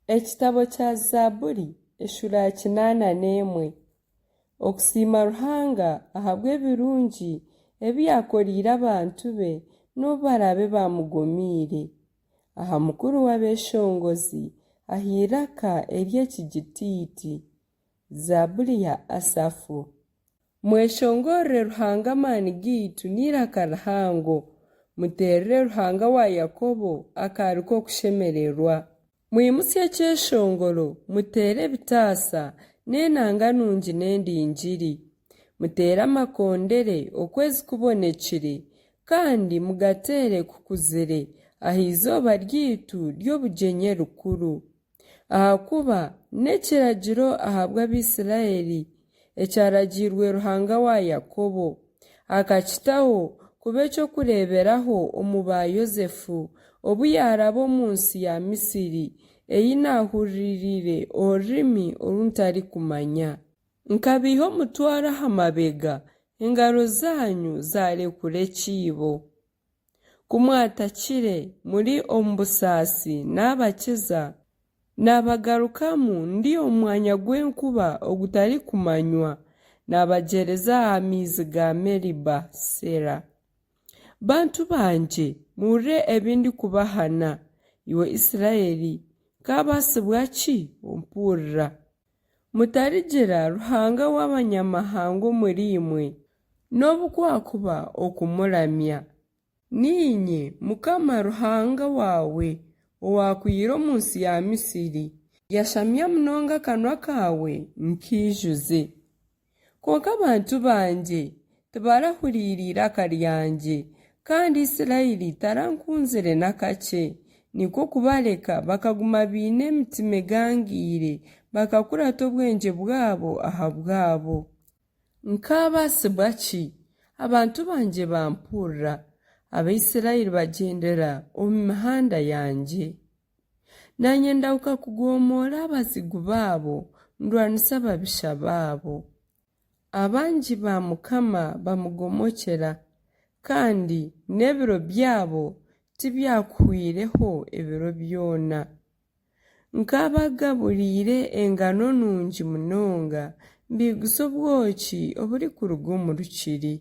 Ekitabo kya Zaaburi eshura ya 81. Okusiima Ruhanga ahabw'ebirungi ebi yakoriire abantu be n'obu barabe bamugomiire. Aha mukuru w'abeshongozi ah'iraka ery'ekigitiiti. Zaaburi ya Asafu. Mweshongorere Ruhanga amaani gaitu n'iraka rihango. Muteerere Ruhanga wa Yakobo akaari k'okushemererwa. Mwimusye ekyeshongoro, muteere ebitaasa n'enanga nungi n'endingiri. Muteere amakondere okwezi kubonekire, kandi mugateere kukuzire ah'izooba ryaitu ry'obugyenyi rukuru. Ahakuba n'ekiragiro ahabw'Abisiraeli ekyaragiirwe Ruhanga wa Yakobo, akakitaho kuba ekyokureeberaho omu ba Yozefu obu yaraba omu nsi ya Misiri eyi naahuririire orurimi oruntarikumanya. Nkabiiha omutwaro aha mabega, engaro zanyu zarekura ekiibo. Kumwatakire muri omu busaasi n'abakiza, nabagarukamu ndi omu mwanya gw'enkuba ogutarikumanywa, nabagyereza aha maizi ga Meriba, Sera. Bantu banje, muhurire ebi ndikubahana, iwe Isiraeli, kabaasibwa ki ompurira? Mutarigira Ruhanga w'abanyamahanga omuri imwe, n'obu kwakuba okumuramya. Ninye Mukama Ruhanga waawe, owaakwiire omu nsi ya Misiri, yashamya munonga akanwa kawe nkiijuze. Konka abantu banje tibarahuriire iraka ryangye, kandi Isiraeli tarankunzire n'akakye. Niko kubareka bakaguma baine emitima egangiire, bakakurata obwengye bwabo aha bwabo. Nkabaasibwa ki? Abantu banje bampurira, Abaisiraeli bagyendera omu mihanda yangye. Nanye ndahuka kugomoora abazigu baabo, ndwanisa ababisha baabo. Abangi ba Mukama bamugomokera, kandi n'ebiro byabo tibyakuhwireho ebiro byona. Nkabagaburiire engano nungi munonga, mbigusa obwoki oburikuruga omu rukiri.